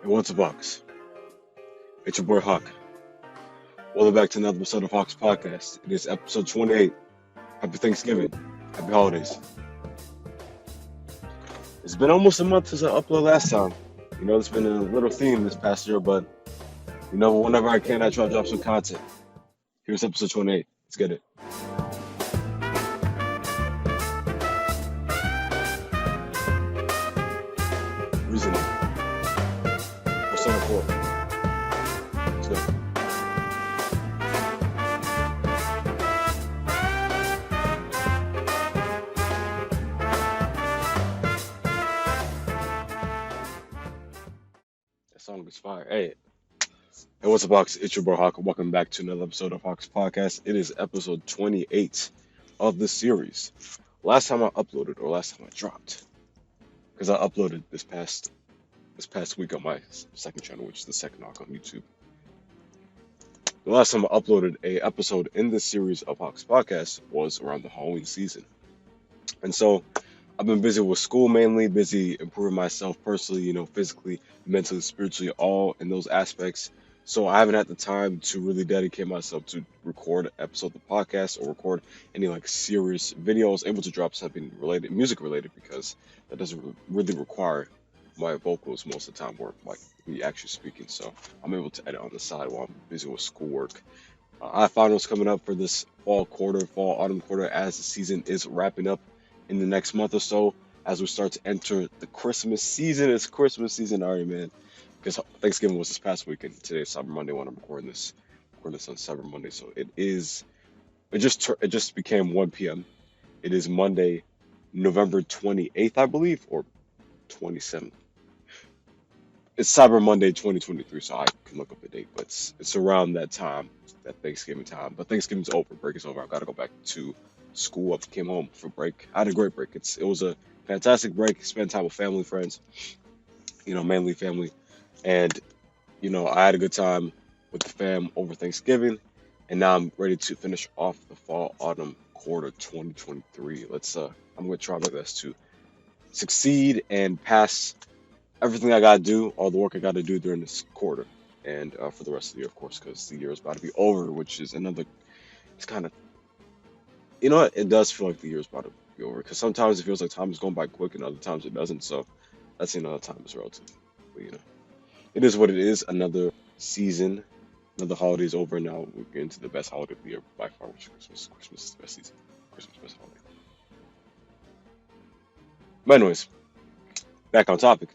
And what's a box? It's your boy Hawk. Welcome back to another episode of Hawk's Podcast. It is episode 28. Happy Thanksgiving. Happy holidays. It's been almost a month since I uploaded last time. It's been a little theme this past year, but whenever I can, I try to drop some content. Here's episode 28. Let's get it. Reasoning. Persona 4. Let's go. That song is fire. Hey, what's up, Hawks? It's your boy Hawk. Welcome back to another episode of Hawk's Podcast. It is episode 28 of the series. Last time I uploaded, or last time I dropped, because I uploaded this past week on my second channel, which is the second Hawk on YouTube. The last time I uploaded a episode in this series of Hawk's Podcast was around the Halloween season. And so I've been busy with school, mainly busy improving myself personally, physically, mentally, spiritually, all in those aspects. So I haven't had the time to really dedicate myself to record an episode of the podcast or record any serious videos, able to drop something related, music related, because that doesn't really require my vocals most of the time, or me actually speaking. So I'm able to edit on the side while I'm busy with schoolwork. I have finals coming up for this fall autumn quarter, as the season is wrapping up in the next month or so, as we start to enter the Christmas season. It's Christmas season already, man, because Thanksgiving was this past weekend. Today is Cyber Monday when I'm recording this on Cyber Monday. So it just became 1 p.m. It is Monday, November 28th, I believe, or 27th. It's Cyber Monday 2023, so I can look up the date, but it's around that time, that Thanksgiving time. But Thanksgiving's over, break is over. I gotta go back to school. I came home for break. I had a great break. It was a fantastic break. Spent time with family, friends, mainly family. And, I had a good time with the fam over Thanksgiving. And now I'm ready to finish off the fall autumn quarter 2023. I'm going to try my best to succeed and pass everything I got to do, all the work I got to do during this quarter. And for the rest of the year, of course, because the year is about to be over, which is it's kind of, it does feel like the year is about to be over, because sometimes it feels like time is going by quick and other times it doesn't. So that's another time is relative. But, it is what it is. Another season, another holiday is over. Now we're getting to the best holiday of the year by far, which is Christmas. Christmas is the best season. Christmas is the best holiday. But anyways, back on topic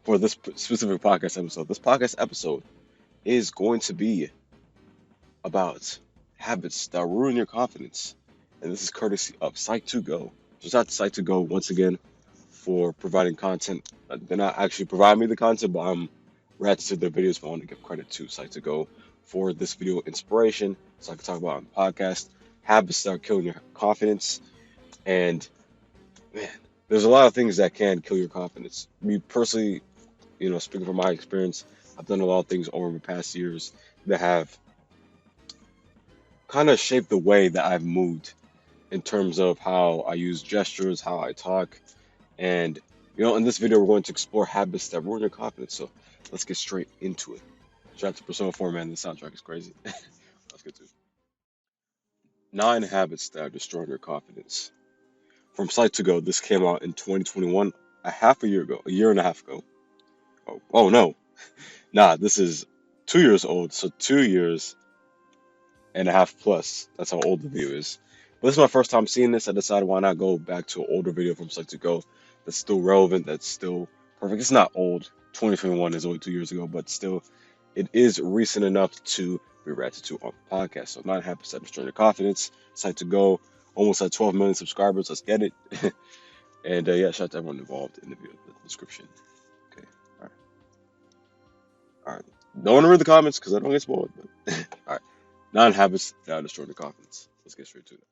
for this specific podcast episode. This podcast episode is going to be about habits that ruin your confidence. And this is courtesy of Psych2Go. Shout out to Psych2Go once again for providing content. They're not actually providing me the content, but I'm ratchet to their videos, but I want to give credit to Psych2Go for this video inspiration, so I can talk about on the podcast habits that are killing your confidence. And man, there's a lot of things that can kill your confidence. Me personally, speaking from my experience, I've done a lot of things over the past years that have kind of shaped the way that I've moved in terms of how I use gestures, how I talk. And, in this video, we're going to explore habits that ruin your confidence. So let's get straight into it. Shout out to Persona 4, man. The soundtrack is crazy. Let's get to it. 9 habits that are destroying your confidence. From Psych2Go, this came out in 2021, a year and a half ago. Oh no. Nah, this is 2 years old. So 2 years and a half plus. That's how old the video is. But this is my first time seeing this. I decided, why not go back to an older video from Psych2Go that's still relevant, that's still perfect. It's not old. 2021 is only 2 years ago, but still, it is recent enough to be ratchet to on the podcast. So 9 habits that destroy your confidence. Psych2Go, almost at 12 million subscribers. Let's get it. And shout out to everyone involved in the video, the description. Okay, all right. Don't want to read the comments because I don't get spoiled. But all right, 9 habits that destroy your confidence. Let's get straight to it.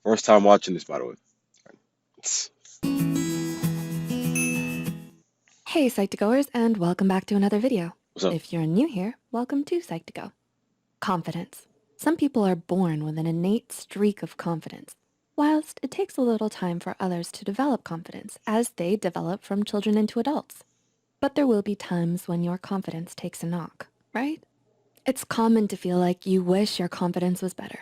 First time watching this, by the way. Hey Psych2Goers, and welcome back to another video. What's up? If you're new here, welcome to Psych2Go. Confidence. Some people are born with an innate streak of confidence. Whilst it takes a little time for others to develop confidence as they develop from children into adults. But there will be times when your confidence takes a knock, right? It's common to feel like you wish your confidence was better.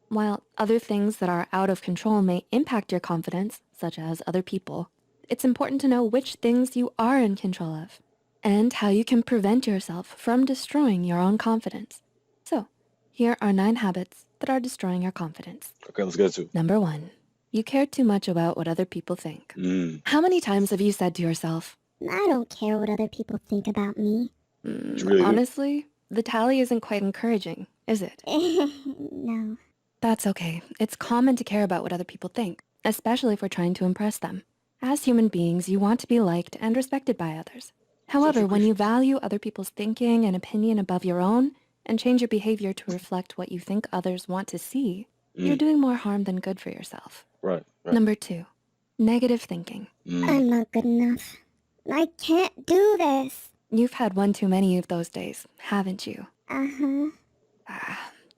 While other things that are out of control may impact your confidence, such as other people, it's important to know which things you are in control of and how you can prevent yourself from destroying your own confidence. So, here are 9 habits that are destroying your confidence. Okay, let's get to it. Number 1, you care too much about what other people think. Mm. How many times have you said to yourself, I don't care what other people think about me. You really do? honestly, the tally isn't quite encouraging, is it? No. That's okay. It's common to care about what other people think, especially if we're trying to impress them. As human beings, you want to be liked and respected by others. However, when you value other people's thinking and opinion above your own and change your behavior to reflect what you think others want to see, you're doing more harm than good for yourself. Right. Number 2, negative thinking. I'm not good enough. I can't do this. You've had one too many of those days, haven't you? Uh-huh.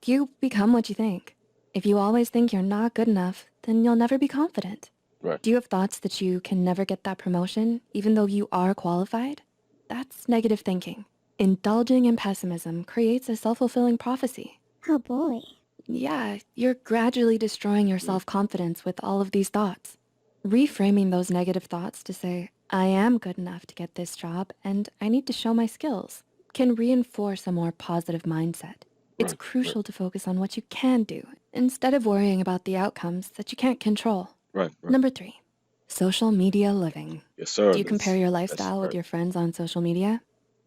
You become what you think. If you always think you're not good enough, then you'll never be confident. Right. Do you have thoughts that you can never get that promotion, even though you are qualified? That's negative thinking. Indulging in pessimism creates a self-fulfilling prophecy. Oh boy. Yeah, you're gradually destroying your self-confidence with all of these thoughts. Reframing those negative thoughts to say, I am good enough to get this job and I need to show my skills, can reinforce a more positive mindset. It's crucial to focus on what you can do instead of worrying about the outcomes that you can't control. Right. Number 3, social media living. Yes, sir. Do you compare your lifestyle with your friends on social media?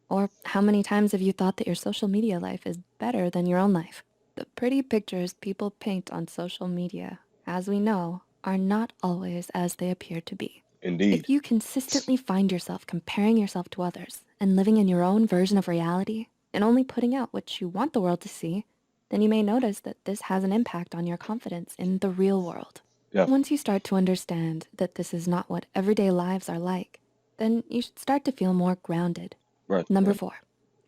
Or how many times have you thought that your social media life is better than your own life? The pretty pictures people paint on social media, as we know, are not always as they appear to be. Indeed. If you consistently find yourself comparing yourself to others and living in your own version of reality and only putting out what you want the world to see, then you may notice that this has an impact on your confidence in the real world. Yeah. Once you start to understand that this is not what everyday lives are like, then you should start to feel more grounded. Right. Number 4,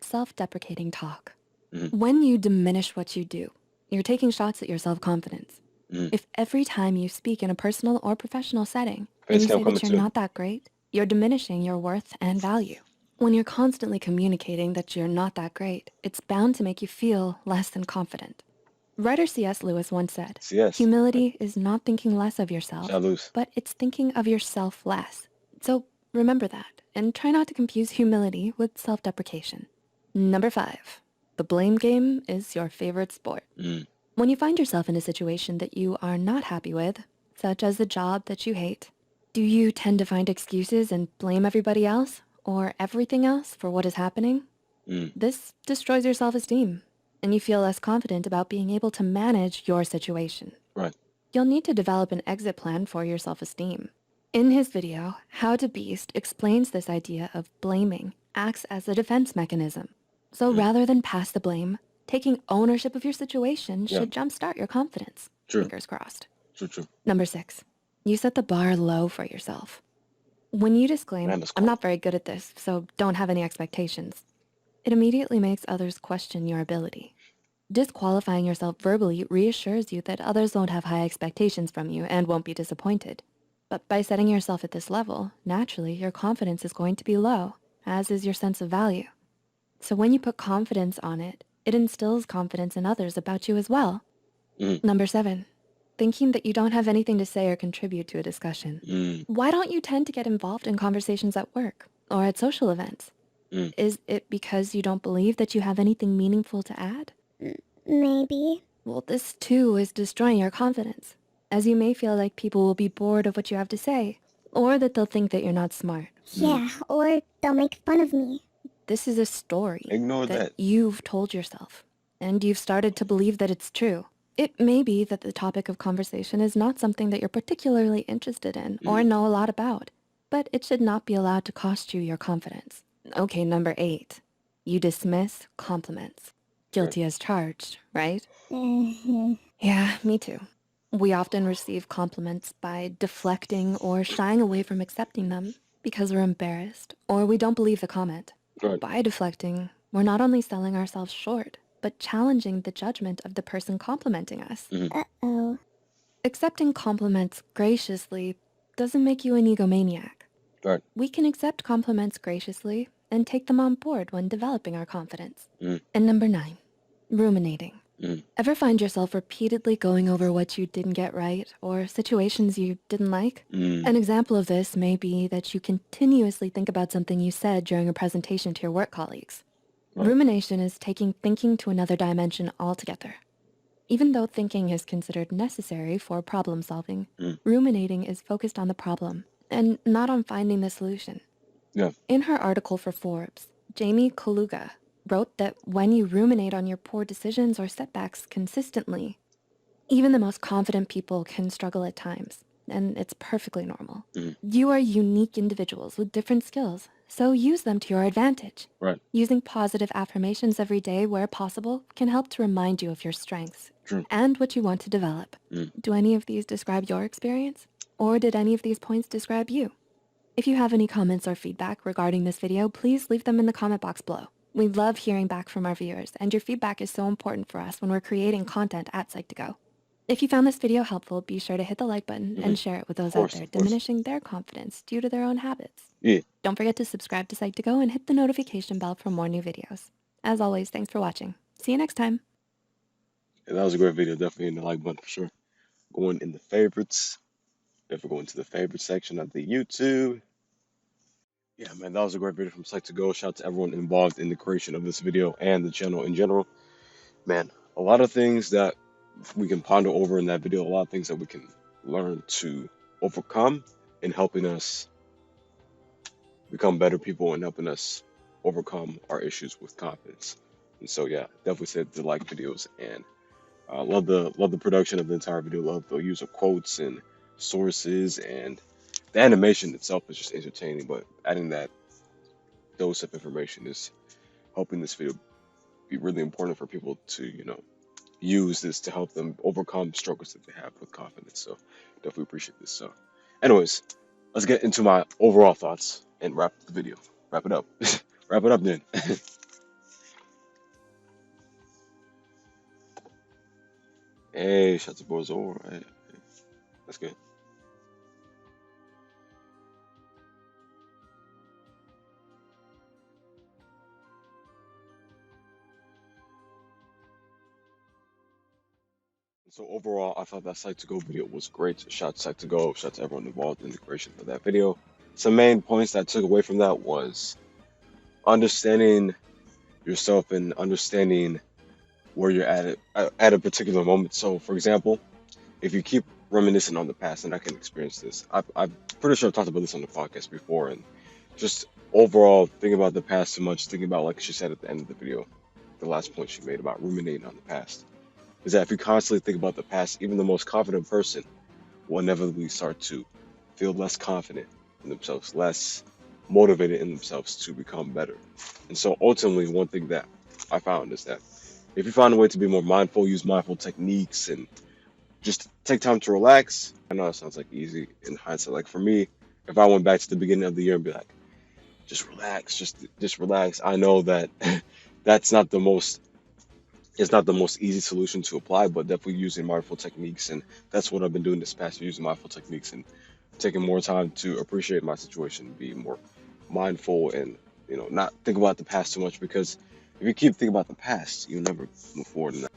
self-deprecating talk. Mm-hmm. When you diminish what you do, you're taking shots at your self-confidence. If every time you speak in a personal or professional setting and you say that you're not that great, you're diminishing your worth and value. When you're constantly communicating that you're not that great, it's bound to make you feel less than confident. Writer C.S. Lewis once said, humility is not thinking less of yourself, but it's thinking of yourself less. So remember that and try not to confuse humility with self-deprecation. Number 5, the blame game is your favorite sport. When you find yourself in a situation that you are not happy with, such as a job that you hate, do you tend to find excuses and blame everybody else or everything else for what is happening? This destroys your self-esteem and you feel less confident about being able to manage your situation. Right. You'll need to develop an exit plan for your self-esteem. In his video, How to Beast explains this idea of blaming acts as a defense mechanism. So rather than pass the blame, taking ownership of your situation should jumpstart your confidence. Fingers crossed. True. Number 6, you set the bar low for yourself. When you disclaim, I'm not very good at this, so don't have any expectations, it immediately makes others question your ability. Disqualifying yourself verbally reassures you that others won't have high expectations from you and won't be disappointed. But by setting yourself at this level, naturally, your confidence is going to be low, as is your sense of value. So when you put confidence on it, it instills confidence in others about you as well. Number 7, thinking that you don't have anything to say or contribute to a discussion. Why don't you tend to get involved in conversations at work or at social events? Is it because you don't believe that you have anything meaningful to add? Maybe. Well, this too is destroying your confidence, as you may feel like people will be bored of what you have to say, or that they'll think that you're not smart. Yeah, or they'll make fun of me. This is a story that you've told yourself, and you've started to believe that it's true. It may be that the topic of conversation is not something that you're particularly interested in or know a lot about, but it should not be allowed to cost you your confidence. Okay, number 8, you dismiss compliments. Guilty as charged, right? Yeah, me too. We often receive compliments by deflecting or shying away from accepting them because we're embarrassed or we don't believe the comment. By deflecting, we're not only selling ourselves short, but challenging the judgment of the person complimenting us. Uh-oh. Accepting compliments graciously doesn't make you an egomaniac. Right. We can accept compliments graciously and take them on board when developing our confidence. Mm. And number 9, ruminating. Mm. Ever find yourself repeatedly going over what you didn't get right or situations you didn't like? An example of this may be that you continuously think about something you said during a presentation to your work colleagues. Right. Rumination is taking thinking to another dimension altogether. Even though thinking is considered necessary for problem solving, ruminating is focused on the problem and not on finding the solution. Yeah. In her article for Forbes, Jamie Kaluga wrote that when you ruminate on your poor decisions or setbacks consistently, even the most confident people can struggle at times, and it's perfectly normal. You are unique individuals with different skills, so use them to your advantage. Right. Using positive affirmations every day where possible can help to remind you of your strengths. True. And what you want to develop. Do any of these describe your experience? Or did any of these points describe you? If you have any comments or feedback regarding this video, please leave them in the comment box below. We love hearing back from our viewers, and your feedback is so important for us when we're creating content at Psych2Go. If you found this video helpful, be sure to hit the like button and share it with those out there diminishing their confidence due to their own habits. Yeah. Don't forget to subscribe to Psych2Go and hit the notification bell for more new videos. As always, thanks for watching. See you next time. Yeah, that was a great video. Definitely in the like button for sure. Going in the favorites. Definitely going to the favorite section of the YouTube. Yeah, man, that was a great video from Psych2Go. Shout out to everyone involved in the creation of this video and the channel in general. Man, a lot of things that we can ponder over in that video, a lot of things that we can learn to overcome in helping us become better people and helping us overcome our issues with confidence. And so, yeah, definitely said the like videos and love the production of the entire video. Love the use of quotes and sources, and the animation itself is just entertaining. But adding that dose of information is helping this video be really important for people to, use this to help them overcome struggles that they have with confidence. So definitely appreciate this. So anyways, let's get into my overall thoughts and wrap the video. Wrap it up. Wrap it up then. Hey, shout out to Bozo. Hey, that's good. So overall, I thought that Psych2Go video was great. Shout out to Psych2Go. Shout out to everyone involved in the creation of that video. Some main points that I took away from that was understanding yourself and understanding where you're at a particular moment. So, for example, if you keep reminiscing on the past, and I can experience this, I'm pretty sure I've talked about this on the podcast before, and just overall thinking about the past too much, thinking about, like she said at the end of the video, the last point she made about ruminating on the past, is that if you constantly think about the past, even the most confident person will inevitably start to feel less confident in themselves, less motivated in themselves to become better. And so ultimately, one thing that I found is that if you find a way to be more mindful, use mindful techniques, and just take time to relax. I know it sounds like easy in hindsight. Like for me, if I went back to the beginning of the year and be like, just relax, just relax. I know that that's not the most it's not the most easy solution to apply, but definitely using mindful techniques. And that's what I've been doing this past year, using mindful techniques and taking more time to appreciate my situation, be more mindful, and not think about the past too much, because if you keep thinking about the past, you'll never move forward in that.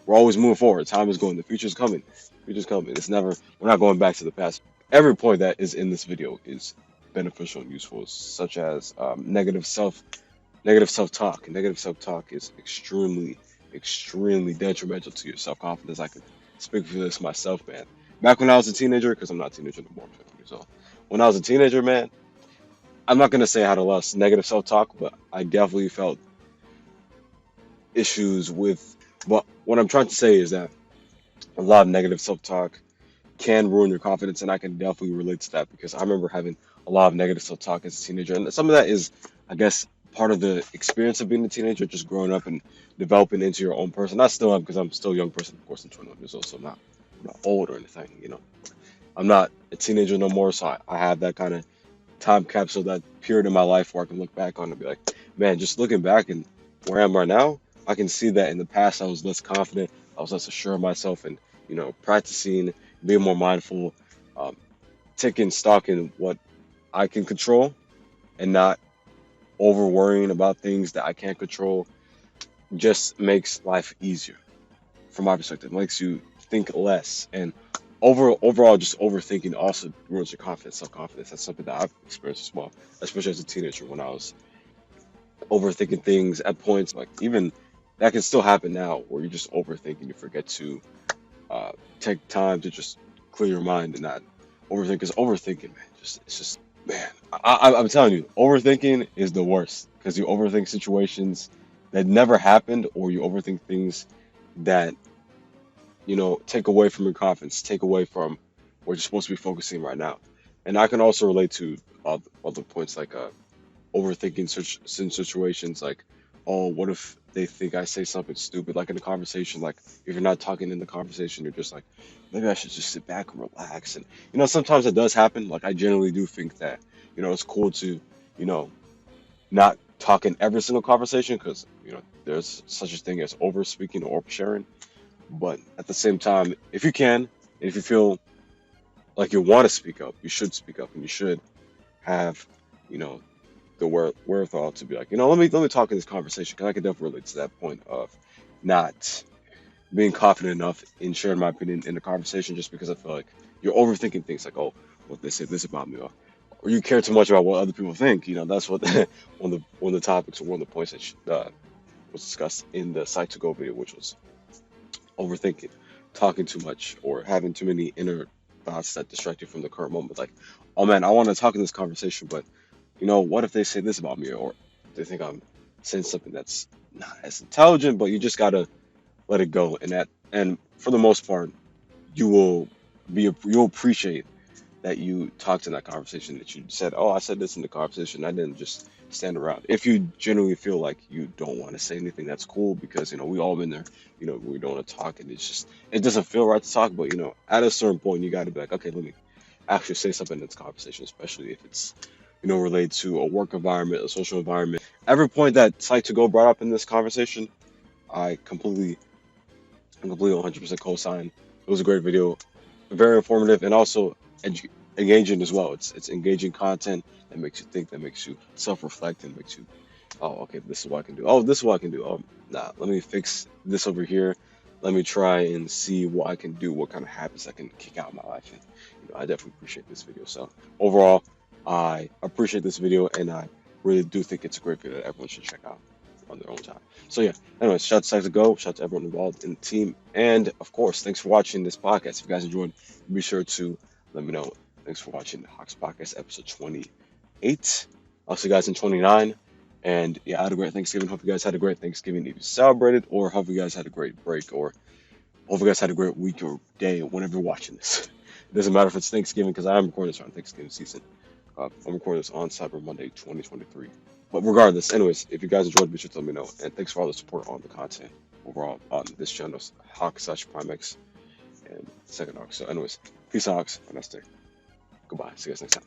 We're always moving forward. Time is going. The future's coming. Future's coming. We're not going back to the past. Every point that is in this video is beneficial and useful, such as negative self-talk. Negative self-talk is extremely, extremely detrimental to your self-confidence. I can speak for this myself, man. Back when I was a teenager, because I'm not a teenager anymore, I'm 20 years old. When I was a teenager, man, I'm not going to say I had a lot of negative self-talk, but I definitely felt issues with, but what I'm trying to say is that a lot of negative self-talk can ruin your confidence, and I can definitely relate to that, because I remember having a lot of negative self-talk as a teenager, and some of that is, I guess, part of the experience of being a teenager, just growing up and developing into your own person. I still am, because I'm still a young person. Of course, I'm 21 years old, so I'm not old or anything, I'm not a teenager no more, so I have that kind of time capsule, that period in my life where I can look back on and be like, man, just looking back and where I am right now, I can see that in the past I was less confident, I was less assured of myself, and practicing, being more mindful, um, taking stock in what I can control and not over worrying about things that I can't control just makes life easier from my perspective. It makes you think less and overall just overthinking also ruins your confidence, self-confidence. That's something that I've experienced as well, especially as a teenager when I was overthinking things at points like even that can still happen now where you just overthink and you forget to take time to just clear your mind and not overthink. Because overthinking, man, it's just man, I'm telling you, overthinking is the worst because you overthink situations that never happened, or you overthink things that take away from your confidence, take away from what you're supposed to be focusing right now. And I can also relate to other points like overthinking such situations like, oh, what if they think I say something stupid, like in a conversation, like if you're not talking in the conversation, you're just like, maybe I should just sit back and relax. And sometimes it does happen. Like I generally do think that, it's cool to, you know, not talk in every single conversation because, there's such a thing as over speaking or oversharing. But at the same time, if you can, if you feel like you want to speak up, you should speak up and you should have, you know, the wherewithal to be like, let me talk in this conversation because I can definitely relate to that point of not being confident enough in sharing my opinion in the conversation just because I feel like you're overthinking things like, oh, what they say this about me, or you care too much about what other people think. That's what one of the topics or one of the points that was discussed in the Psych2Go video, which was overthinking, talking too much, or having too many inner thoughts that distract you from the current moment. Like, oh man, I want to talk in this conversation, but what if they say this about me, or they think I'm saying something that's not as intelligent, but you just gotta let it go. And for the most part, you'll appreciate that you talked in that conversation, that you said, oh, I said this in the conversation. I didn't just stand around. If you genuinely feel like you don't want to say anything, that's cool because, we all been there, we don't want to talk and it doesn't feel right to talk. But, at a certain point, you got to be like, okay, let me actually say something in this conversation, especially if it's, related to a work environment, a social environment. Every point that Psych2Go brought up in this conversation, I completely 100% co-sign. It was a great video, very informative, and also engaging as well. It's engaging content that makes you think, that makes you self-reflect, and makes you, oh, okay, this is what I can do. Oh, this is what I can do. Oh, nah, let me fix this over here. Let me try and see what I can do, what kind of habits I can kick out in my life. And I definitely appreciate this video. So overall, I appreciate this video, and I really do think it's a great video that everyone should check out on their own time. So yeah, anyways, shout out to Psych2Go, shout out to everyone involved in the team, and of course, thanks for watching this podcast. If you guys enjoyed, be sure to let me know. Thanks for watching the Hawks Podcast episode 28. I'll see you guys in 29. And yeah, I had a great Thanksgiving. Hope you guys had a great Thanksgiving if you celebrated, or hope you guys had a great break, or hope you guys had a great week or day whenever you're watching this. It doesn't matter if it's Thanksgiving because I am recording this around Thanksgiving season. I'm recording this on Cyber Monday 2023. But regardless, anyways, if you guys enjoyed, be sure to let me know. And thanks for all the support on the content overall on this channel, Hawk/Primex and Second Hawk. So anyways, peace out, Hawks. Have a nice day. Goodbye. See you guys next time.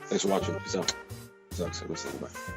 Thanks for watching. Peace out. Peace out. So I'm gonna say goodbye.